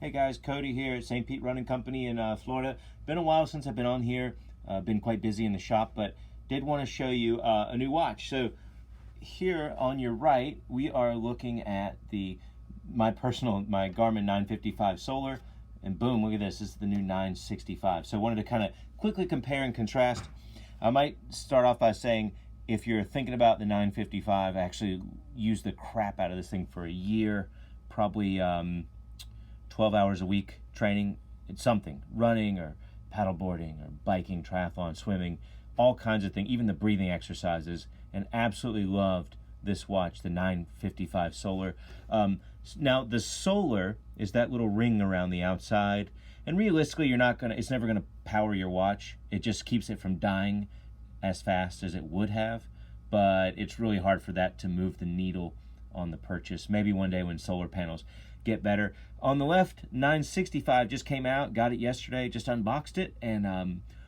Hey guys, Cody here at St. Pete Running Company in Florida. Been a while since I've been on here. Been quite busy in the shop, but did want to show you a new watch. So here on your right, we are looking at my Garmin 955 Solar, and boom, look at this. This is the new 965. So I wanted to kind of quickly compare and contrast. I might start off by saying, if you're thinking about the 955, I actually used the crap out of this thing for a year, probably 12 hours a week training. It's something, running or paddleboarding or biking, triathlon, swimming, all kinds of things, even the breathing exercises, and absolutely loved this watch, the 955 Solar. Now the Solar is that little ring around the outside, and realistically it's never gonna power your watch. It just keeps it from dying as fast as it would have, but it's really hard for that to move the needle on the purchase. Maybe one day when solar panels get better. On the left, 965 just came out, got it yesterday, just unboxed it, and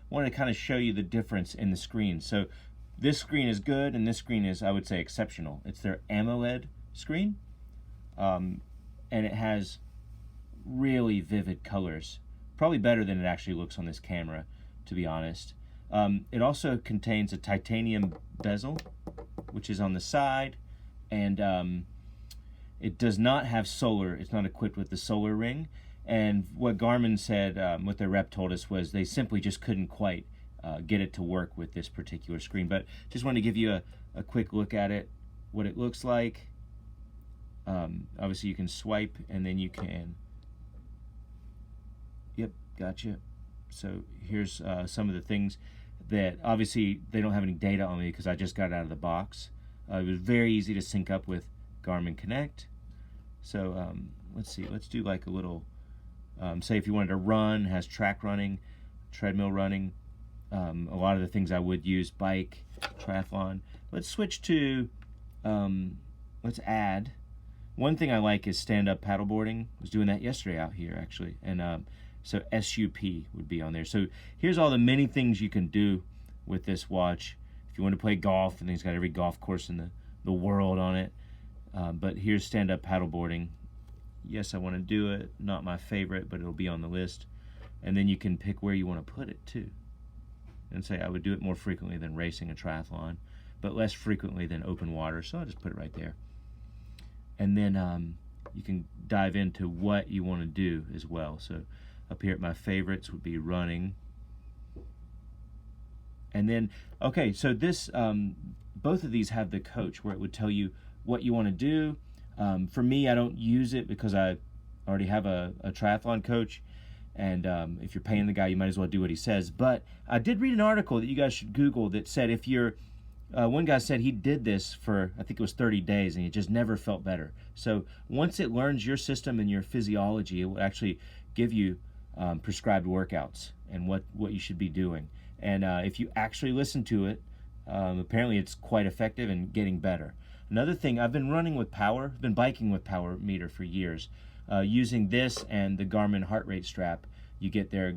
wanted to kind of show you the difference in the screen. So this screen is good, and this screen is, I would say, exceptional. It's their AMOLED screen, and it has really vivid colors, probably better than it actually looks on this camera, to be honest. It also contains a titanium bezel, which is on the side, and it does not have solar. It's not equipped with the solar ring. And what Garmin said, what their rep told us, was they simply just couldn't quite get it to work with this particular screen. But just wanted to give you a quick look at it, what it looks like. Obviously you can swipe, and then you can, yep, gotcha. So here's some of the things that obviously they don't have any data on me because I just got it out of the box. It was very easy to sync up with Garmin Connect. So let's see, let's do like a little, say if you wanted to run, has track running, treadmill running, a lot of the things I would use, bike, triathlon. Let's switch to, let's add. One thing I like is stand-up paddleboarding. I was doing that yesterday out here actually, and so SUP would be on there. So here's all the many things you can do with this watch. If you want to play golf, and it's got every golf course in the world on it. But here's stand-up paddleboarding. Yes, I want to do it. Not my favorite, but it'll be on the list. And then you can pick where you want to put it too. And say I would do it more frequently than racing a triathlon, but less frequently than open water. So I'll just put it right there. And then you can dive into what you want to do as well. So up here at my favorites would be running. And then, okay, so this, both of these have the coach where it would tell you what you want to do. For me, I don't use it because I already have a triathlon coach, and if you're paying the guy, you might as well do what he says. But I did read an article that you guys should Google that said if you're, one guy said he did this for, I think it was 30 days, and he just never felt better. So once it learns your system and your physiology, it will actually give you prescribed workouts and what you should be doing. And if you actually listen to it, apparently it's quite effective and getting better. Another thing, I've been running with power, been biking with power meter for years. Using this and the Garmin heart rate strap, you get their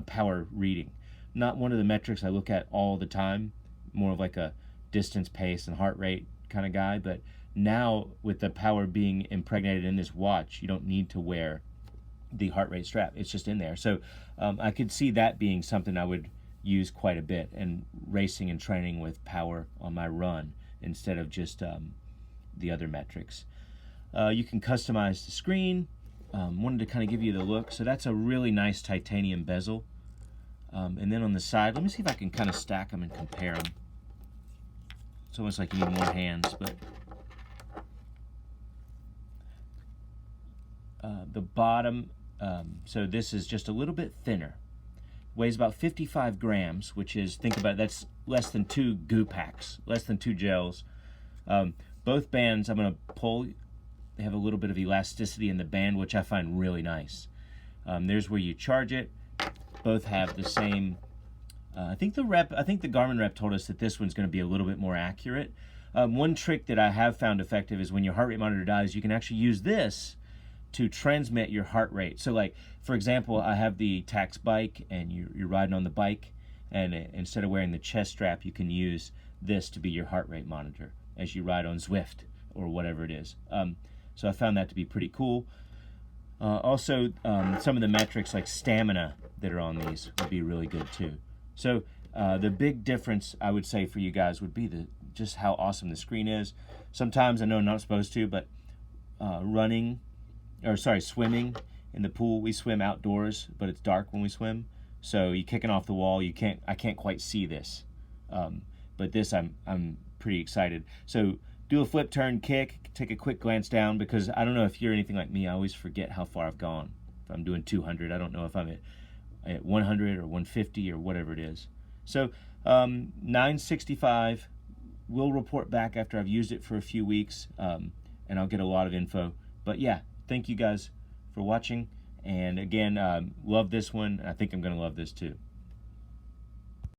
power reading. Not one of the metrics I look at all the time, more of like a distance, pace, and heart rate kind of guy. But now with the power being impregnated in this watch, you don't need to wear the heart rate strap. It's just in there. So I could see that being something I would use quite a bit, and racing and training with power on my run instead of just the other metrics. You can customize the screen. Wanted to kind of give you the look. So that's a really nice titanium bezel. And then on the side, let me see if I can kind of stack them and compare them. It's almost like you need more hands, but the bottom, so this is just a little bit thinner. Weighs about 55 grams, which is, think about it, that's less than 2 goo packs, less than 2 gels. Both bands, I'm going to pull, they have a little bit of elasticity in the band, which I find really nice. There's where you charge it. Both have the same, I think the Garmin rep told us that this one's going to be a little bit more accurate. One trick that I have found effective is when your heart rate monitor dies, you can actually use this to transmit your heart rate. So like, for example, I have the Tax bike, and you're riding on the bike, and instead of wearing the chest strap, you can use this to be your heart rate monitor as you ride on Zwift or whatever it is. So I found that to be pretty cool. Also, some of the metrics like stamina that are on these would be really good too. So the big difference I would say for you guys would be just how awesome the screen is. Sometimes I know I'm not supposed to, but swimming in the pool, we swim outdoors, but it's dark when we swim. So you're kicking off the wall, I can't quite see this. But this, I'm pretty excited. So do a flip, turn, kick, take a quick glance down, because I don't know if you're anything like me, I always forget how far I've gone. If I'm doing 200, I don't know if I'm at 100 or 150 or whatever it is. So 965, we'll report back after I've used it for a few weeks, and I'll get a lot of info. But yeah, thank you guys for watching. And again, love this one. I think I'm going to love this too.